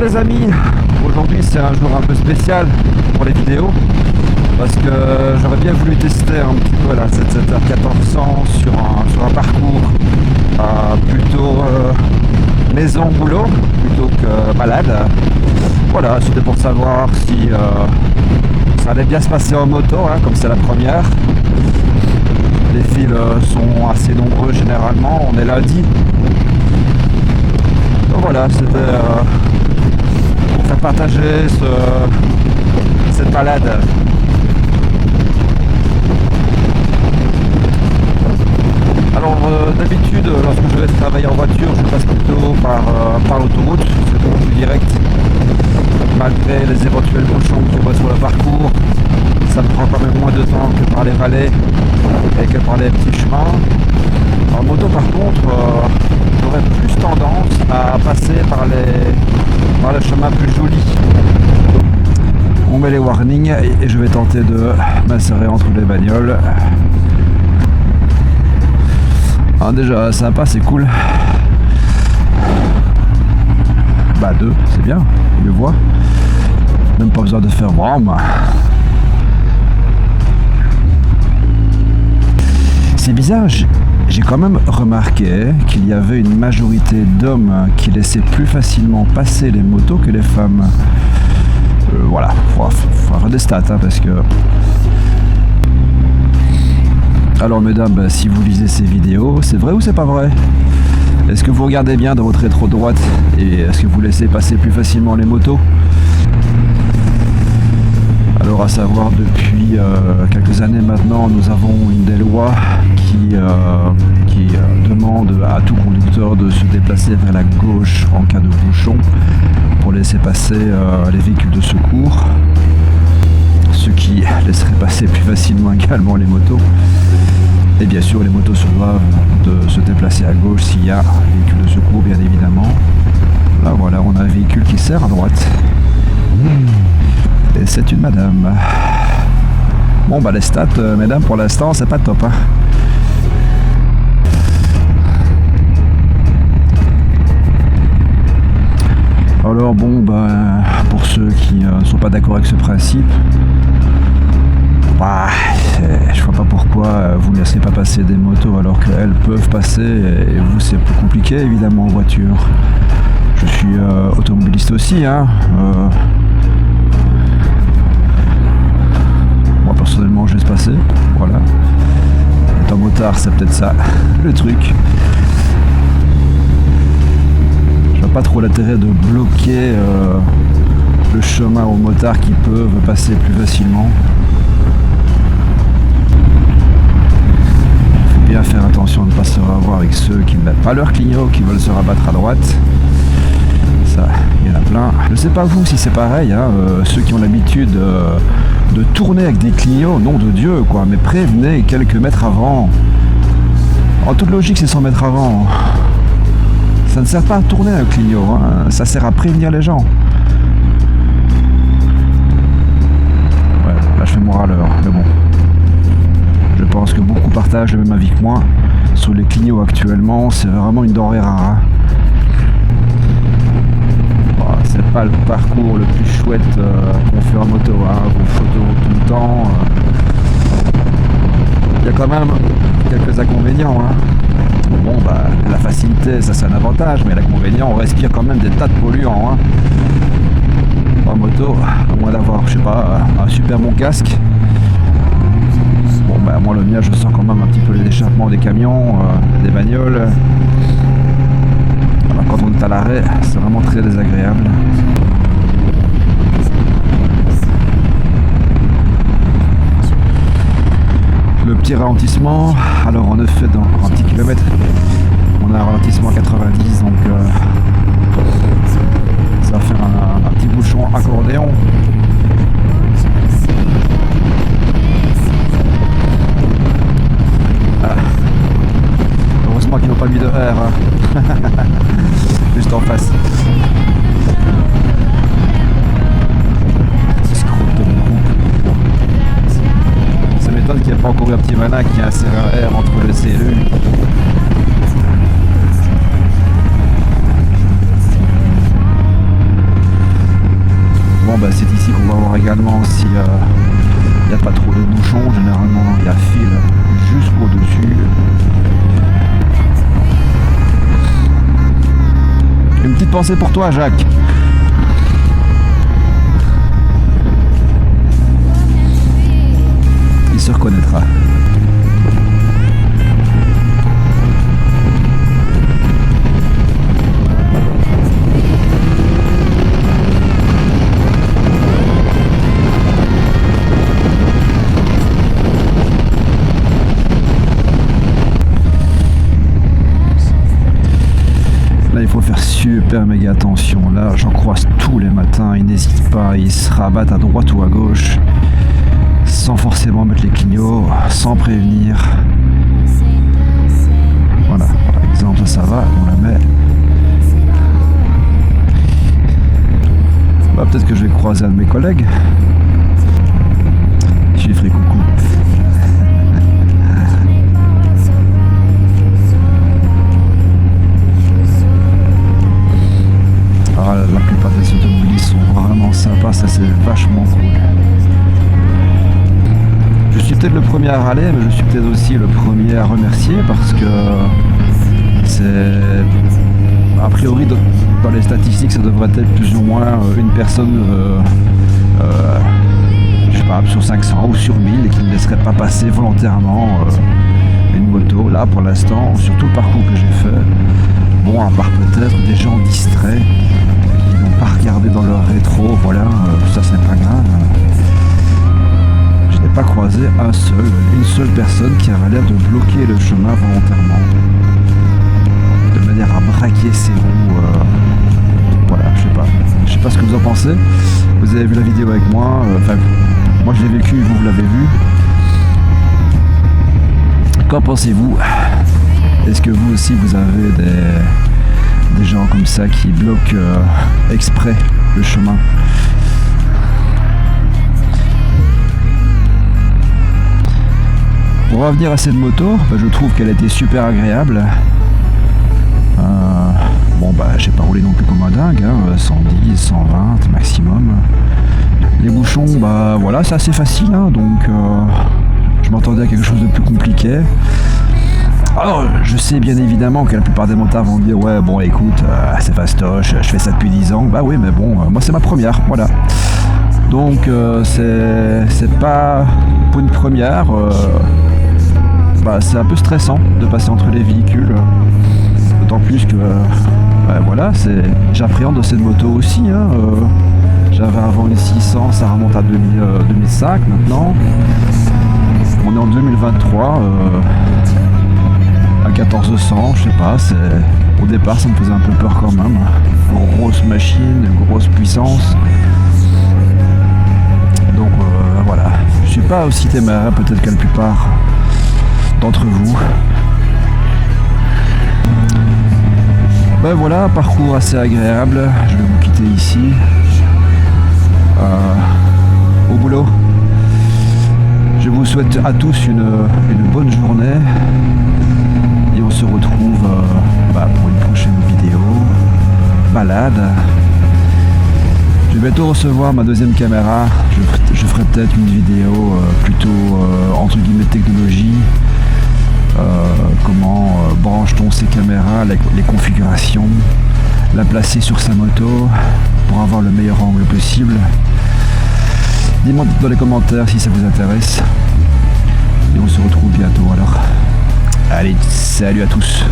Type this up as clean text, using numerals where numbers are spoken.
les amis, aujourd'hui c'est un jour un peu spécial pour les vidéos parce que j'aurais bien voulu tester un petit peu la 700-1400 sur un parcours plutôt maison boulot plutôt que balade. Voilà, c'était pour savoir si ça allait bien se passer en moto, hein, comme c'est la première. Les fils sont assez nombreux généralement, on est lundi. Donc voilà, c'était pour faire partager cette balade. Alors d'habitude, lorsque je vais travailler en voiture, je passe plutôt par l'autoroute, c'est beaucoup plus direct. Malgré les éventuels bouchons qu'il y aura sur le parcours, ça me prend quand même moins de temps que par les vallées et que par les petits chemins. En moto par contre, j'aurais plus tendance à passer par les chemins plus jolis. On met les warnings et je vais tenter de m'insérer entre les bagnoles. Ah, déjà sympa, c'est cool. Bah 2, c'est bien, il le voit. Même pas besoin de faire bram. C'est bizarre, j'ai quand même remarqué qu'il y avait une majorité d'hommes qui laissaient plus facilement passer les motos que les femmes. Voilà, faut avoir des stats hein, parce que... Alors mesdames, si vous lisez ces vidéos, c'est vrai ou c'est pas vrai? Est-ce que vous regardez bien dans votre rétro droite et est-ce que vous laissez passer plus facilement les motos? Alors à savoir, depuis quelques années maintenant, nous avons une des lois qui demande à tout conducteur de se déplacer vers la gauche en cas de bouchon pour laisser passer les véhicules de secours, ce qui laisserait passer plus facilement également les motos. Et bien sûr, les motos se doivent de se déplacer à gauche s'il y a un véhicule de secours, bien évidemment. Là voilà, on a un véhicule qui sert à droite. Et c'est une madame. Bon bah les stats, mesdames, pour l'instant, c'est pas top. Hein. Alors bon, bah, pour ceux qui ne sont pas d'accord avec ce principe, bah, je vois pas pourquoi vous ne laissez pas passer des motos alors qu'elles peuvent passer et vous c'est plus compliqué évidemment en voiture. Je suis automobiliste aussi, hein. Moi personnellement je laisse passer, voilà. Étant motard c'est peut-être ça le truc. Je vois pas trop l'intérêt de bloquer le chemin aux motards qui peuvent passer plus facilement. Bien faire attention de ne pas se revoir avec ceux qui ne mettent pas leur clignot, qui veulent se rabattre à droite. Ça, il y en a plein. Je sais pas vous si c'est pareil, hein, ceux qui ont l'habitude de tourner avec des clignots, nom de Dieu, quoi, mais prévenez quelques mètres avant. En toute logique, c'est 100 mètres avant. Ça ne sert pas à tourner un clignot, hein, ça sert à prévenir les gens. Ouais, là je fais mon râleur, mais bon. Je pense que beaucoup partagent le même avis que moi. Sur les clignots actuellement, c'est vraiment une denrée rare. Hein. Bon, c'est pas le parcours le plus chouette qu'on fait en moto. Hein. Vos photos tout le temps. Il y a quand même quelques inconvénients. Hein. Bon, bah, la facilité, ça c'est un avantage, mais l'inconvénient, on respire quand même des tas de polluants. Hein. En moto, à moins d'avoir, je sais pas, un super bon casque. Bon bah moi le mien je sens quand même un petit peu les échappements des camions, des bagnoles. Alors quand on est à l'arrêt, c'est vraiment très désagréable. Le petit ralentissement, alors en effet dans un petit kilomètre, on a un ralentissement à 90, donc ça va faire un petit bouchon accordéon. Heureusement qu'ils n'ont pas mis de R hein. Juste en face. Ça m'étonne qu'il n'y ait pas encore eu un petit malin qui a inséré un R entre le C et le U. bah, c'est ici qu'on va voir également si il n'y a pas trop de bouchons. Généralement il y a fil jusqu'au dessus. Une petite pensée pour toi, Jacques. Il se reconnaîtra. Il faut faire super méga attention. Là, j'en croise tous les matins. Ils n'hésitent pas, ils se rabattent à droite ou à gauche, sans forcément mettre les clignots, sans prévenir. Voilà, par exemple, ça va, on la met. Bah, peut-être que je vais croiser un de mes collègues. Je lui ferai coucou. Ah, la plupart des automobilistes sont vraiment sympas, ça c'est vachement cool. Je suis peut-être le premier à râler, mais je suis peut-être aussi le premier à remercier parce que c'est... A priori, dans les statistiques, ça devrait être plus ou moins une personne, je sais pas, sur 500 ou sur 1000 et qui ne laisserait pas passer volontairement une moto. Là, pour l'instant, sur tout le parcours que j'ai fait, bon, à part peut-être des gens distraits qui n'ont pas regardé dans leur rétro, voilà, ça c'est pas grave. Je n'ai pas croisé une seule personne qui avait l'air de bloquer le chemin volontairement, de manière à braquer ses roues. Voilà, je sais pas ce que vous en pensez. Vous avez vu la vidéo avec moi, enfin, moi je l'ai vécu, vous l'avez vu. Qu'en pensez-vous? Est-ce que vous aussi vous avez des gens comme ça qui bloquent exprès le chemin? Pour revenir à cette moto, bah, je trouve qu'elle était super agréable. Bon bah j'ai pas roulé non plus comme un dingue, hein, 110, 120 maximum. Les bouchons, bah voilà, c'est assez facile, hein, donc je m'attendais à quelque chose de plus compliqué. Alors, je sais bien évidemment que la plupart des motards vont dire ouais bon écoute, c'est fastoche, je fais ça depuis 10 ans. Bah oui mais bon, moi c'est ma première, voilà. Donc c'est pas pour une première, bah, c'est un peu stressant de passer entre les véhicules. D'autant plus que bah, voilà, j'appréhende cette moto aussi, hein, j'avais avant une 600, ça remonte à 2005 maintenant. On est en 2023. À 1400, je sais pas, au départ ça me faisait un peu peur quand même. Grosse machine, grosse puissance. Donc voilà, je suis pas aussi téméraire peut-être que la plupart d'entre vous. Ben voilà, parcours assez agréable, je vais vous quitter ici. Au boulot. Je vous souhaite à tous une bonne journée. Et on se retrouve pour une prochaine vidéo, balade. Je vais bientôt recevoir ma deuxième caméra. Je ferai peut-être une vidéo plutôt entre guillemets technologie. Comment branche-t-on ces caméras, les configurations, la placer sur sa moto pour avoir le meilleur angle possible. Dis-moi dans les commentaires si ça vous intéresse. Et on se retrouve bientôt alors. Allez, salut à tous.